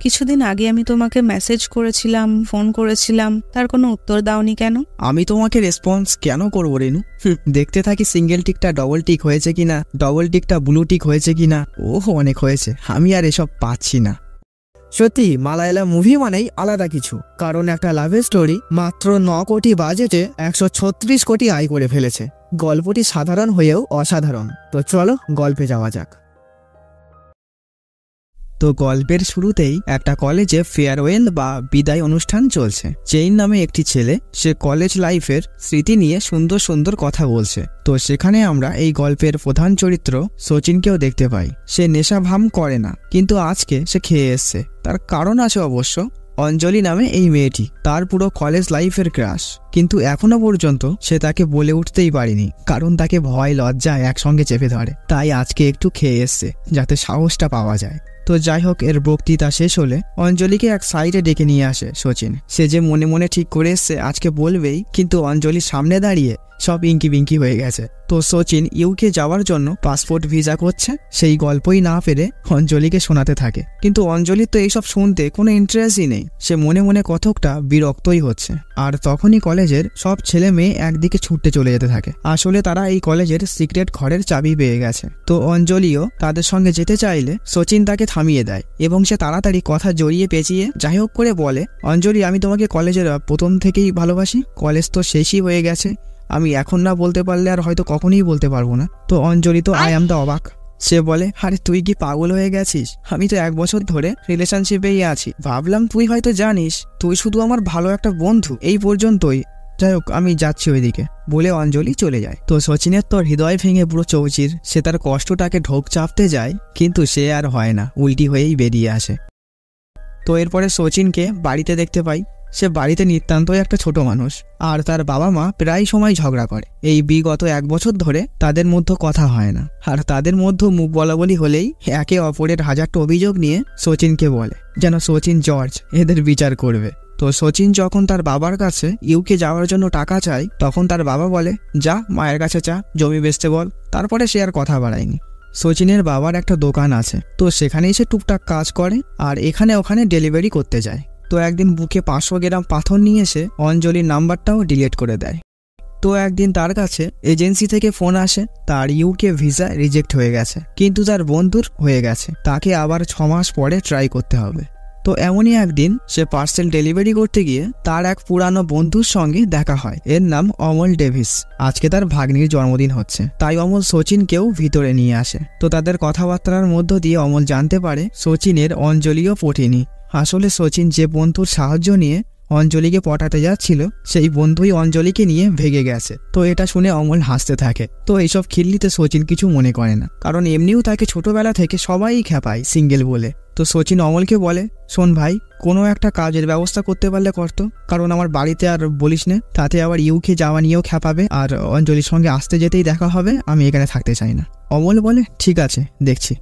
কিছুদিন আগে আমি তোমাকে মেসেজ করেছিলাম, ফোন করেছিলাম, তার কোনো উত্তর দাওনি কেন? আমি তোমাকে রেসপন্স কেন করবো রেনু? দেখতে থাকি সিঙ্গেল টিকটা ডবল টিক হয়েছে কিনা, ডবল টিকটা ব্লু টিক হয়েছে কিনা। অনেক হয়েছে, আমি আর এসব পাচ্ছি না। সত্যি মালায়ালাম মুভি মানেই আলাদা কিছু, কারণ একটা লাভের স্টোরি মাত্র 9 কোটি বাজেটে 136 কোটি আয় করে ফেলেছে। গল্পটি সাধারণ হয়েও অসাধারণ। তো চলো গল্পে যাওয়া যাক। তো গল্পের শুরুতেই একটা কলেজে ফেয়ারওয়েল বা বিদায় অনুষ্ঠান চলছে। চেইন নামে একটি ছেলে, সে কলেজ লাইফের স্মৃতি নিয়ে সুন্দর সুন্দর কথা বলছে। তো সেখানে আমরা এই গল্পের প্রধান চরিত্র সচিনকেও দেখতে পাই। সে নেশা ভাম করে না, কিন্তু আজকে সে খেয়ে এসছে। তার কারণ আছে অবশ্য। অঞ্জলি নামে এই মেয়েটি তার পুরো কলেজ লাইফের ক্রাশ, কিন্তু এখনো পর্যন্ত সে তাকে বলে উঠতেই পারেনি, কারণ তাকে ভয় লজ্জা একসঙ্গে চেপে ধরে। তাই আজকে একটু খেয়ে এসছে যাতে সাহসটা পাওয়া যায়। তো যাই হোক, এর বক্তৃতা শেষ হলে অঞ্জলিকে এক সাইডে ডেকে নিয়ে আসে সচিন। সে যে মনে মনে ঠিক করে এসছে আজকে বলবেই, কিন্তু অঞ্জলির সামনে দাঁড়িয়ে সব ইঙ্কি বিঙ্কি হয়ে গেছে। তো সচিন ইউকে যাওয়ার জন্য পাসপোর্ট ভিসা করছে, সেই গল্পই না পেরে অঞ্জলিকে শোনাতে থাকে। কিন্তু অঞ্জলির তো এইসব শুনতে কোনো ইন্টারেস্টই নেই, সে মনে মনে কতকটা বিরক্তই হচ্ছে। আর তখনই কলেজের সব ছেলে মেয়ে একদিকে ছুটতে চলে যেতে থাকে। আসলে তারা এই কলেজের সিক্রেট ঘরের চাবি পেয়ে গেছে। তো অঞ্জলিও তাদের সঙ্গে যেতে চাইলে সচিন তাকে থামিয়ে দেয় এবং সে তাড়াতাড়ি কথা জড়িয়ে পেঁচিয়ে যাই হোক করে বলে, অঞ্জলি আমি তোমাকে কলেজের প্রথম থেকেই ভালোবাসি। কলেজ তো শেষই হয়ে গেছে, আমি এখন না বলতে পারলে আর হয়তো কখনোই বলতে পারবো না। তো অঞ্জলি তো আই অ্যাম দ্য অবাক। সে বলে, আরে তুই কি পাগল হয়ে গেছিস? আমি তো 1 বছর ধরে রিলেশনশিপেই আছি, ভাবলাম তুই হয়তো জানিস, তুই শুধু আমার ভালো একটা বন্ধু, এই পর্যন্তই। যাই হোক, আমি যাচ্ছি ওইদিকে বলে অঞ্জলি চলে যায়। তো সচিনের তো হৃদয় ভেঙে পুরো চৌচির। সে তার কষ্টটাকে ঢোক চাপতে যায়, কিন্তু সে আর হয় না, উল্টি হয়েই বেরিয়ে আসে। তো এরপরে সচিনকে বাড়িতে দেখতে পাই। সে বাড়িতে নিতান্তই একটা ছোট মানুষ, আর তার বাবা মা প্রায় সময় ঝগড়া করে। এই বিগত 1 বছর ধরে তাদের মধ্যে কথা হয় না, আর তাদের মধ্যে মুখ বলাবলি হলেই একে অপরের হাজারটা অভিযোগ নিয়ে সচিনকে বলে যেন সচিন জর্জ এদের বিচার করবে। তো সচিন যখন তার বাবার কাছে ইউকে যাওয়ার জন্য টাকা চায়, তখন তার বাবা বলে, যা মায়ের কাছে চা, জমি বেচতে বল। তারপরে সে আর কথা বাড়ায়নি। সচিনের বাবার একটা দোকান আছে, তো সেখানেই সে টুকটাক কাজ করে আর এখানে ওখানে ডেলিভারি করতে যায়। তো একদিন বুকে 500 গ্রাম পাথর নিয়ে এসে অঞ্জলির নাম্বারটাও ডিলিট করে দেয়। তো একদিন তার কাছে এজেন্সি থেকে ফোন আসে, তার ইউকে ভিসা রিজেক্ট হয়ে গেছে, কিন্তু তার বন্ধুর হয়ে গেছে, তাকে আবার 6 মাস পরে ট্রাই করতে হবে। তো এমনই একদিন সে পার্সেল ডেলিভারি করতে গিয়ে তার এক পুরানো বন্ধুর সঙ্গে দেখা হয়। এর নাম অমল ডেভিস। আজকে তার ভাগ্নির জন্মদিন হচ্ছে, তাই অমল সচিনকেও ভিতরে নিয়ে আসে। তো তাদের কথাবার্তার মধ্য দিয়ে অমল জানতে পারে সচিনের অঞ্জলিও পটেনি। আসলে সচিন যে বন্ধুর সাহায্য নিয়ে অঞ্জলিকে পটাতে যাচ্ছিল, সেই বন্ধুই অঞ্জলিকে নিয়ে ভেগে গেছে। তো এটা শুনে অমল হাসতে থাকে। তো এইসব খিল্লিতে সচিন কিছু মনে করে না, কারণ এমনিও তাকে ছোটবেলা থেকে সবাই খেপায় সিঙ্গেল বলে। তো সচিন অমলকে বলে, শোন ভাই, কোনো একটা কাজের ব্যবস্থা করতে পারলে করতো, কারণ আমার বাড়িতে আর বলিস না, তাতে আবার ইউকে যাওয়া নিয়েও খেপাবে, আর অঞ্জলির সঙ্গে আসতে যেতেই দেখা হবে, আমি এখানে থাকতে চাই না। অমল বলে, ঠিক আছে, দেখছি।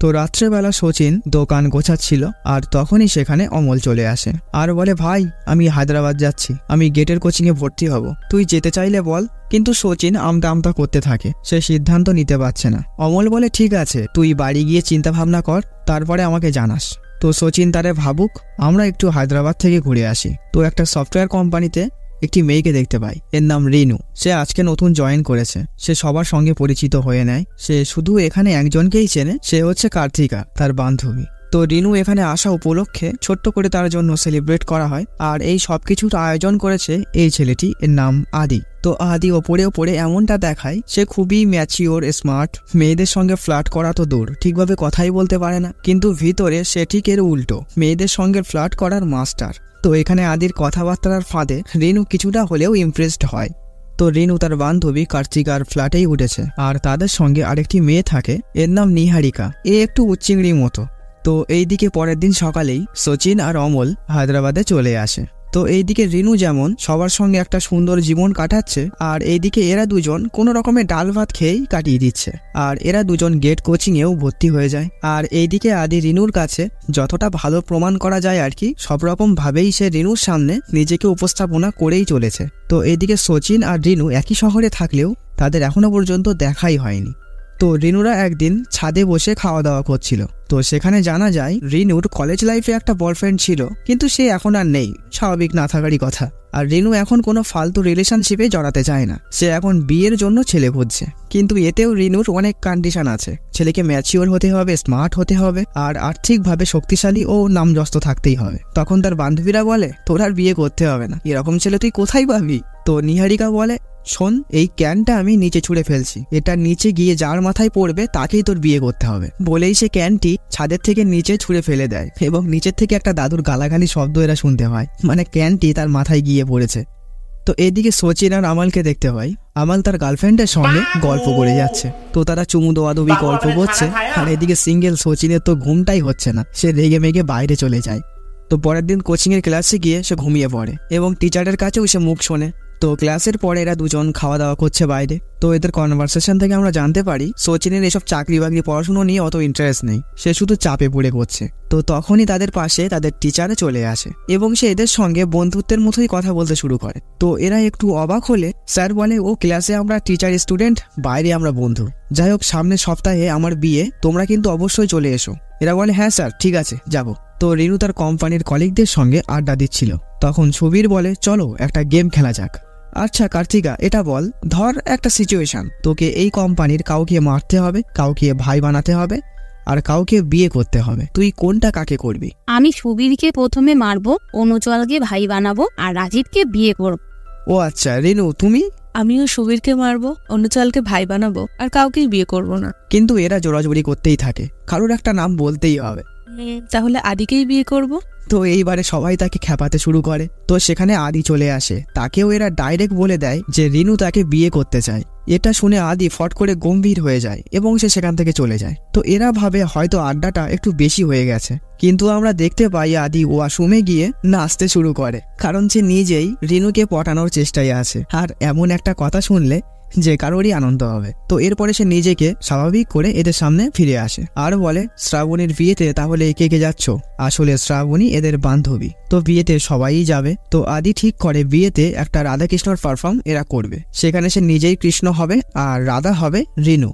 তো রাত্রেবেলা সচিন দোকান গোছাচ্ছিল, আর তখনই সেখানে অমল চলে আসে আর বলে, ভাই আমি হায়দ্রাবাদ যাচ্ছি, আমি গেটের কোচিংয়ে ভর্তি হব, তুই যেতে চাইলে বল। কিন্তু সচিন আমতা আমতা করতে থাকে, সে সিদ্ধান্ত নিতে পারছে না। অমল বলে, ঠিক আছে, তুই বাড়ি গিয়ে চিন্তা ভাবনা কর, তারপরে আমাকে জানাস। তো সচিন তারে ভাবুক, আমরা একটু হায়দ্রাবাদ থেকে ঘুরে আসি। তো একটা সফটওয়্যার কোম্পানিতে একটি মেয়েকে দেখতে পাই, এর নাম রিনু। সে আজকে নতুন জয়েন করেছে। সে সবার সঙ্গে পরিচিত হয়ে নেয়। সে শুধু এখানে একজনকেই চেনে, সে হচ্ছে কার্তিকা, তার বান্ধবী। তো রিনু এখানে আসা উপলক্ষে ছোট্ট করে তার জন্য সেলিব্রেট করা হয়, আর এই সবকিছুর আয়োজন করেছে এই ছেলেটি, এর নাম আদি। তো আদি ওপরে ওপরে এমনটা দেখায় সে খুবই ম্যাচিওর, স্মার্ট, মেয়েদের সঙ্গে ফ্লার্ট করা তো দূর, ঠিকভাবে কথাই বলতে পারে না, কিন্তু ভিতরে সে ঠিক এর উল্টো, মেয়েদের সঙ্গে ফ্লার্ট করার মাস্টার। তো এখানে আদির কথাবার্তার ফাঁদে রিনু কিছুটা হলেও ইমপ্রেসড হয়। তো রিনু তার বান্ধবী কার্তিকার ফ্ল্যাটেই উঠেছে, আর তাদের সঙ্গে আরেকটি মেয়ে থাকে, এর নাম নিহারিকা। এ একটু উচ্চিংড়ি মতো। তো এইদিকে পরের দিন সকালেই সচিন আর অমল হায়দ্রাবাদে চলে আসে। তো এইদিকে রিনু যেমন সবার সঙ্গে একটা সুন্দর জীবন কাটাচ্ছে, আর এইদিকে এরা দুজন কোনো রকমের ডাল ভাত খেয়েই কাটিয়ে দিচ্ছে, আর এরা দুজন গেট কোচিংয়েও ভর্তি হয়ে যায়। আর এইদিকে আদি রিনুর কাছে যতটা ভালো প্রমাণ করা যায় আর কি, সব রকম ভাবেই সে রিনুর সামনে নিজেকে উপস্থাপনা করেই চলেছে। তো এইদিকে সচিন আর রিনু একই শহরে থাকলেও তাদের এখনো পর্যন্ত দেখাই হয়নি। তো রিনুরা একদিন ছাদে বসে খাওয়া দাওয়া করছিল। তো সেখানে জানা যায় রিনুর কলেজ লাইফে একটা বয়ফ্রেন্ড ছিল, কিন্তু সে এখন আর নেই, স্বাভাবিক না থাকারই কথা। আর রিনু এখন কোনো ফালতু রিলেশনশিপে জড়াতে চায় না, সে এখন বিয়ের জন্য ছেলে খুঁজছে। কিন্তু এতেও রিনুর অনেক কন্ডিশন আছে, ছেলেকে ম্যাচিওর হতে হবে, স্মার্ট হতে হবে, আর আর্থিকভাবে শক্তিশালী ও নামযস্ত থাকতেই হবে। তখন তার বান্ধবীরা বলে তোর আর বিয়ে করতে হবে না, এরকম ছেলে তুই কোথায় পাবি? তো নিহারিকা বলে শোন, এই ক্যানটা আমি নিচে ছুঁড়ে ফেলছি, এটা নিচে গিয়ে যার মাথায় পড়বে তাকেই তোর বিয়ে করতে হবে। বলেই সে ক্যানটি ছাদের থেকে নিচে ছুঁড়ে ফেলে দেয় এবং নিচের থেকে একটা দাদুর গালাগালি শব্দ এরা শুনতে হয়, মানে ক্যানটি তার মাথায় গিয়ে পড়েছে। তো এদিকে সচিন আর আমালকে দেখতে পাই, আমাল তার গার্লফ্রেন্ডের সঙ্গে গল্প করে যাচ্ছে। তো তারা চুমু দোয়াদুবি গল্প করছে, আর এদিকে সিঙ্গেল সচিনের তো ঘুমটাই হচ্ছে না, সে রেগে মেগে বাইরে চলে যায়। তো পরের দিন কোচিংয়ের ক্লাসে গিয়ে সে ঘুমিয়ে পড়ে এবং টিচারের কাছেও সে মুখ শোনে। তো ক্লাসের পরে এরা দুজন খাওয়া দাওয়া করছে বাইরে। তো এদের কনভারসেশন থেকে আমরা জানতে পারি সচিনের এসব চাকরি বাকরি পড়াশুনো নিয়ে অত ইন্টারেস্ট নেই, সে শুধু চাপে পড়ে করছে। তো তখনই তাদের পাশে তাদের টিচারে চলে আসে এবং সে এদের সঙ্গে বন্ধুত্বের মতোই কথা বলতে শুরু করে। তো এরা একটু অবাক হলে স্যার বলে ও ক্লাসে আমরা টিচার স্টুডেন্ট, বাইরে আমরা বন্ধু। যাই হোক, সামনের সপ্তাহে আমার বিয়ে, তোমরা কিন্তু অবশ্যই চলে এসো। এরা বলে হ্যাঁ স্যার, ঠিক আছে যাব। তো রিনু তার কোম্পানির কলিগদের সঙ্গে আড্ডা দিচ্ছিল, তখন সুবীর বলে চলো একটা গেম খেলা যাক। আচ্ছা কার্তিকা, এটা বল, ধর একটা সিচুয়েশন, তোকে এই কোম্পানির কাউকে মারতে হবে, কাউকে ভাই বানাতে হবে, আর কাউকে বিয়ে করতে হবে, তুই কোনটা কাকে করবি? আমি সুবীরকে প্রথমে মারবো, অনুচলকে ভাই বানাবো, আর রাজীবকে বিয়ে করব। ও আচ্ছা, রিনু তুমি? আমিও সুবীরকে মারবো, অনুচালকে ভাই বানাবো, আর কাউকেই বিয়ে করব না। কিন্তু এরা জোরাজোরি করতেই থাকে, কারোর একটা নাম বলতেই হবে। তাহলে আদিকেই বিয়ে করব। তো এইবারে সবাই তাকে খেপাতে শুরু করে। তো সেখানে আদি চলে আসে, তাকেও এরা ডাইরেক্ট বলে দেয় যে রিনু তাকে বিয়ে করতে চায়। এটা শুনে আদি ফট করে গম্ভীর হয়ে যায় এবং সে সেখান থেকে চলে যায়। তো এরা ভাবে হয়তো আড্ডাটা একটু বেশি হয়ে গেছে, কিন্তু আমরা দেখতে পাই আদি ওয়াশরুমে গিয়ে নাচতে শুরু করে, কারণ সে নিজেই রিনুকে পটানোর চেষ্টায় আছে। আর এমন একটা কথা শুনলে যে কারোরই আনন্দ হবে। তো এরপরে সে নিজেকে স্বাভাবিক করে এদের সামনে ফিরে আসে আর বলে শ্রাবণীর বিয়েতে তাহলে কে কে যাচ্ছ? আসলে শ্রাবণী এদের বান্ধবী, তো বিয়েতে সবাই যাবে। তো আদি ঠিক করে বিয়েতে একটা রাধাকৃষ্ণর পারফর্ম এরা করবে, সেখানে সে নিজেই কৃষ্ণ হবে আর রাধা হবে রিনু।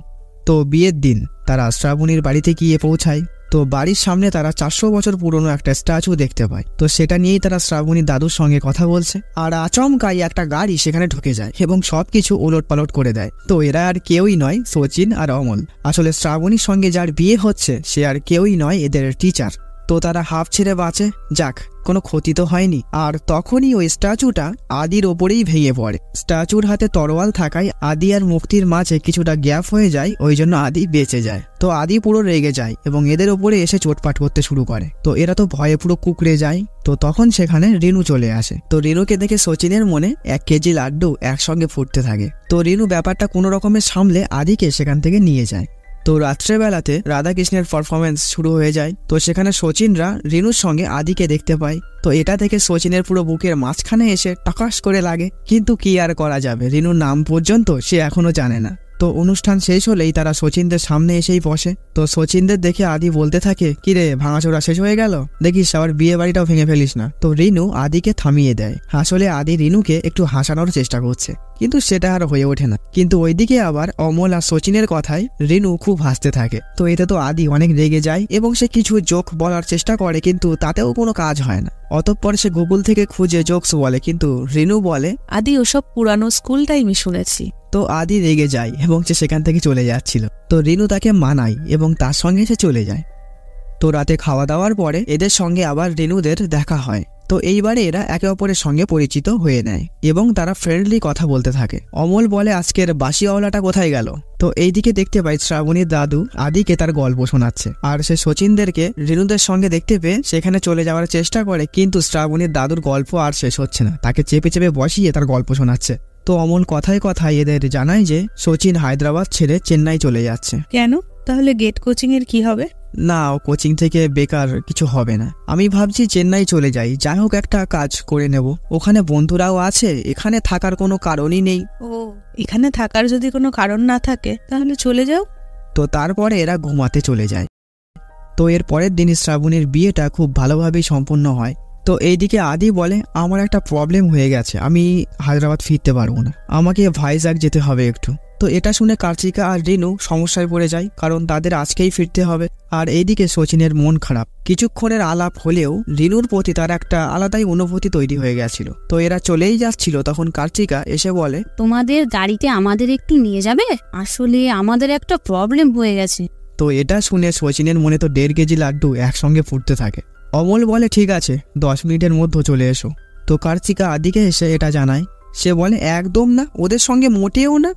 তো বিয়ের দিন তারা শ্রাবণীর বাড়িতে গিয়ে পৌঁছায়। তো বাড়ির সামনে তারা 400 বছর পুরনো একটা স্ট্যাচু দেখতে পায়। তো সেটা নিয়েই তারা শ্রাবণীর দাদুর সঙ্গে কথা বলছে, আর আচমকাই একটা গাড়ি সেখানে ঢুকে যায় এবং সবকিছু ওলট পালট করে দেয়। তো এরা আর কেউই নয় সচিন আর অমল, আসলে শ্রাবণীর সঙ্গে যার বিয়ে হচ্ছে সে আর কেউই নয়, এদের টিচার। তো তারা হাফ ছেড়ে বাঁচে, যাক কোনো ক্ষতি তো হয়নি। আর তখনই ওই স্ট্যাচুটা আদির ওপরেই ভেঙে পড়ে। স্ট্যাচুর হাতে তরোয়াল থাকায় আদি আর মুক্তির মাঝে কিছুটা গ্যাপ হয়ে যায়, ওই জন্য আদি বেঁচে যায়। তো আদি পুরো রেগে যায় এবং এদের ওপরে এসে চোটপাট করতে শুরু করে। তো এরা তো ভয়ে পুরো কুকড়ে যায়। তো তখন সেখানে রিনু চলে আসে। তো রিনুকে দেখে সচিনের মনে 1 কেজি লাড্ডু একসঙ্গে ফুটতে থাকে। তো রিনু ব্যাপারটা কোনো রকমের সামলে আদিকে সেখান থেকে নিয়ে যায়। তো রাত্রেবেলাতে রাধাকৃষ্ণের পারফরমেন্স শুরু হয়ে যায়। তো সেখানে সচিনরা রিনুর সঙ্গে আদিকে দেখতে পায়। তো এটা থেকে সচিনের পুরো বুকের মাঝখানে এসে টাকাস করে লাগে, কিন্তু কি আর করা যাবে, রিনুর নাম পর্যন্ত সে এখনো জানে না। তো অনুষ্ঠান শেষ হলেই তারা সচিনদের সামনে এসেই বসে। তো সচিনদের দেখে আদি বলতে থাকে, কিরে ভাঙাচোরা শেষ হয়ে গেল, দেখিস আবার বিয়ে বাড়িটাও ভেঙে ফেলিস না। তো রিনু আদিকে থামিয়ে দেয়। আসলে আদি রিনুকে একটু হাসানোর চেষ্টা করছে, কিন্তু সেটা আর হয়ে ওঠে না। কিন্তু ওইদিকে আবার অমল আর সচিনের কথায় রিনু খুব হাসতে থাকে। তো এতে তো আদি অনেক রেগে যায় এবং সে কিছু জোক বলার চেষ্টা করে, কিন্তু তাতেও কোনো কাজ হয় না। অতঃপর সে গুগল থেকে খুঁজে জোকস বলে, কিন্তু রিনু বলে আদি ওসব পুরানো স্কুল টাইমই শুনেছি। তো আদি রেগে যায় এবং সে সেখান থেকে চলে যাচ্ছিল। তো রিনু তাকে মানায় এবং তার সঙ্গে সে চলে যায়। তো রাতে খাওয়া দাওয়ার পরে এদের সঙ্গে আবার রিনুদের দেখা হয়। তো এইবারে এরা একে অপরের সঙ্গে পরিচিত হয়ে নেয় এবং তারা ফ্রেন্ডলি কথা বলতে থাকে। অমল বলে আজকের বাসিওয়ালাটা কোথায় গেল? তো এইদিকে দেখতে পাই শ্রাবণীর দাদু আদিকে তার গল্প শোনাচ্ছে, আর সে সচিনদেরকে রিনুদের সঙ্গে দেখতে পেয়ে সেখানে চলে যাওয়ার চেষ্টা করে, কিন্তু শ্রাবণীর দাদুর গল্প আর শেষ হচ্ছে না, তাকে চেপে চেপে বসিয়ে তার গল্প শোনাচ্ছে। তো অমল কথায় কথায় এদের জানায় যে সচিন হায়দ্রাবাদ ছেড়ে চেন্নাই চলে যাচ্ছে। কেন? তাহলে গেট কোচিং এর কি হবে? না, ও কোচিং থেকে বেকার কিছু হবে না। আমি ভাবছি চেন্নাই চলে যাই, যাই হোক একটা কাজ করে নেব, ওখানে বন্ধুরাও আছে, এখানে থাকার কোনো কারণই নেই। ও, এখানে থাকার যদি কোনো কারণ না থাকে তাহলে চলে যাও। তো তারপরে এরা ঘুমাতে চলে যায়। তো এর পরের দিন শ্রাবণীর বিয়েটা খুব ভালোভাবেই সম্পন্ন হয়। তো এইদিকে আদি বলে আমার একটা প্রবলেম হয়ে গেছে, আমি হায়দ্রাবাদ ফিরতে পারবো না, আমাকে ভাইজাগ যেতে হবে একটু। তো এটা শুনে কার্তিকা আর রিনু সমস্যায় পড়ে যায়, কারণ তাদের আজকেই ফিরতে হবে। আর এইদিকে সচিনের মন খারাপ। কিছুক্ষণের আলাপ হলেও রিনুর প্রতি তার একটা আলাদাই অনুভূতি তৈরি হয়ে গেছিল। তো এরা চলেই যাচ্ছিল, তখন কার্তিকা এসে বলে, তোমাদের গাড়িতে আমাদের একটু নিয়ে যাবে? আসলে আমাদের একটা প্রবলেম হয়ে গেছে। তো এটা শুনে সচিনের মনে তো 1.5 কেজি লাড্ডু একসঙ্গে ফুটতে থাকে। অমল বলে, ঠিক আছে, 10 মিনিটের মধ্যে চলে এসো। তো কার্তিকা আদিকে এসে এটা জানায়। সে বলে, একদম না, ওদের সঙ্গে মোটেও না।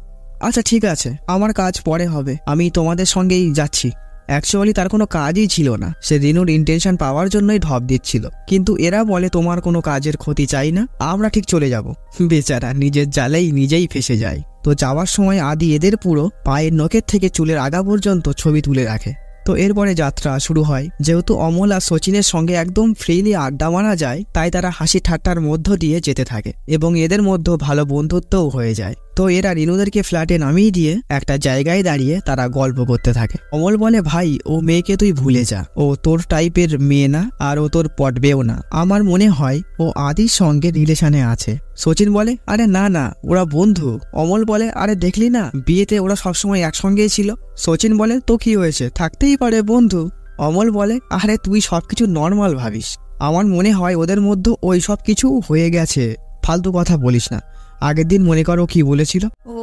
আচ্ছা ঠিক আছে, আমার কাজ পরে হবে, আমি তোমাদের সঙ্গেই যাচ্ছি। অ্যাকচুয়ালি তার কোনো কাজই ছিল না, সে রিনুর ইন্টেনশন পাওয়ার জন্যই ঢপ দিচ্ছিল। কিন্তু এরা বলে, তোমার কোনো কাজের ক্ষতি চাই না, আমরা ঠিক চলে যাব। বেচারা নিজের জালেই নিজেই ফেসে যায়। তো যাওয়ার সময় আদি এদের পুরো পায়ের নখের থেকে চুলের আগা পর্যন্ত ছবি তুলে রাখে। তো এরপরে যাত্রা শুরু হয়। যেহেতু অমল আর সচিনের সঙ্গে একদম ফ্রিলি আড্ডা মারা যায়, তাই তারা হাসি ঠাট্টার মধ্য দিয়ে যেতে থাকে এবং এদের মধ্যে ভালো বন্ধুত্বও হয়ে যায়। তো এরা রিনুদেরকে ফ্ল্যাটে নামিয়ে দিয়ে একটা জায়গায় দাঁড়িয়ে তারা গল্প করতে থাকে। অমল বলে, ভাই, ও মেয়েকে তুই ভুলে যা, ও তোর টাইপের মেয়ে না, আর ও তোর পটবেও না। আমার মনে হয় ও আদির সঙ্গে রিলেশনে আছে। সচিন বলে, আরে না না, ওরা বন্ধু। অমল বলে, আরে দেখলি না, বিয়েতে ওরা সবসময় একসঙ্গেই ছিল। সচিন বলে, তো কি হয়েছে, থাকতেই পারে বন্ধু। অমল বলে, আরে তুই সবকিছু নর্মাল ভাবিস, আমার মনে হয় ওদের মধ্যে ওই সব কিছু হয়ে গেছে, ফালতু কথা বলিস না। আগের দিন মনে করো কি বলেছিল, ও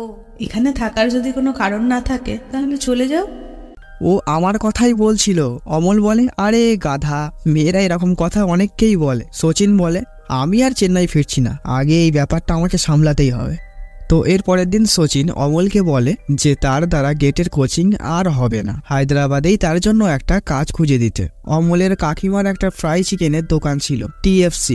এখানে থাকার যদি কোনো কারণ না থাকে তাহলে চলে যাও। ও আমার কথাই বলছিল। অমল বলে, আরে গাধা, মেয়েরা এরকম কথা অনেককেই বলে। সচিন বলে, আমি আর চেন্নাই ফিরছি না, আগে এই ব্যাপারটা আমাকে সামলাতেই হবে। তো এর পরের দিন সচিন অমলকে বলে যে তার দ্বারা গেটের কোচিং আর হবে না, হায়দ্রাবাদেই তার জন্য একটা কাজ খুঁজে দিতে। অমলের কাকিমার একটা ফ্রাই চিকেনের দোকান ছিল, TFC,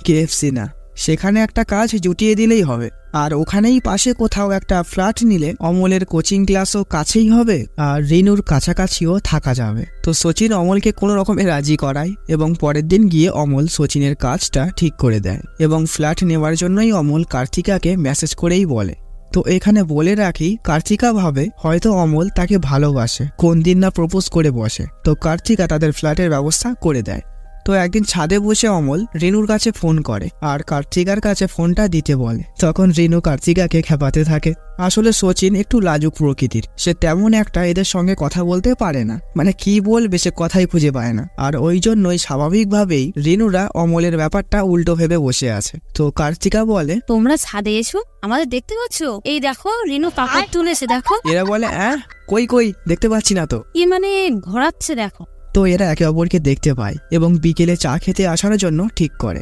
KFC না, সেখানে একটা কাজ জুটিয়ে দিলেই হবে। আর ওখানেই পাশে কোথাও একটা ফ্ল্যাট নিলে অমলের কোচিং ক্লাসও কাছেই হবে আর রিনুর কাছাকাছিও থাকা যাবে। তো সচিন অমলকে কোনো রকমে রাজি করায় এবং পরের দিন গিয়ে অমল সচিনের কাজটা ঠিক করে দেয় এবং ফ্ল্যাট নেওয়ার জন্যই অমল কার্তিকাকে মেসেজ করেই বলে। তো এখানে বলে রাখি, কার্তিকা ভাবে হয়তো অমল তাকে ভালোবাসে, কোন দিন না প্রপোজ করে বসে। তো কার্তিকা তাদের ফ্ল্যাটের ব্যবস্থা করে দেয়। তো একদিন ছাদে বসে অমল রিনুর কাছে ফোন করে আর কার্তিকার কাছে ফোনটা দিতে বলে। তখন রিনু কার্তিকাকে খেপাতে থাকে। আসলে সচিন একটু লাজুক প্রকৃতির, সে তেমন একটা এদের সঙ্গে কথা বলতে পারে না, মানে কি বলবে সে কথাই খুঁজে পায় না। আর ওই জন্যই স্বাভাবিকভাবেই রিনুরা অমলের ব্যাপারটা উল্টো ভেবে বসে আছে। তো কার্তিকা বলে, তোমরা ছাদে এসো, আমাদের দেখতে পাচ্ছ? এই দেখো রিনু পাপড় তুলেছে, দেখো। এরা বলে, কই কই, দেখতে পাচ্ছি না তো। কি মানে ঘোরাচ্ছে, দেখো। তো এরা একে অপরকে দেখতে পায় এবং বিকেলে চা খেতে আসার জন্য ঠিক করে।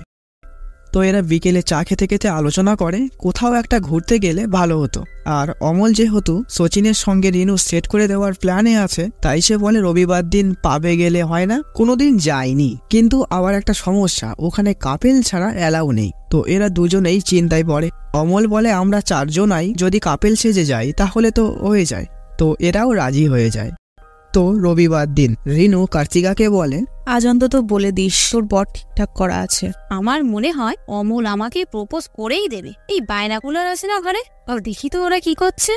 তো এরা বিকেলে চা খেতে খেতে আলোচনা করে কোথাও একটা ঘুরতে গেলে ভালো হতো। আর অমল যেহেতু সচিনের সঙ্গে রিনু সেট করে দেওয়ার প্ল্যানে আছে, তাই সে বলে রবিবার দিন পাবে গেলে হয় না। কোনোদিন যায়নি, কিন্তু আবার একটা সমস্যা, ওখানে কাপেল ছাড়া অ্যালাউ নেই। তো এরা দুজনেই চিন্তায় পড়ে। অমল বলে, আমরা 4 জনাই যদি কাপেল সেজে যাই তাহলে তো হয়ে যায়। তো এরাও রাজি হয়ে যায়। তো রবিবার দিন রিনু কার্তিকাকে বলে, আজ অন্তত বলে দিস তোর বর ঠিকঠাক করা আছে। আমার মনে হয় অমল আমাকে প্রপোজ করেই দেবে। এই বাইনাকুলার আছে না ঘরে, দেখি তো ওরা কি করছে।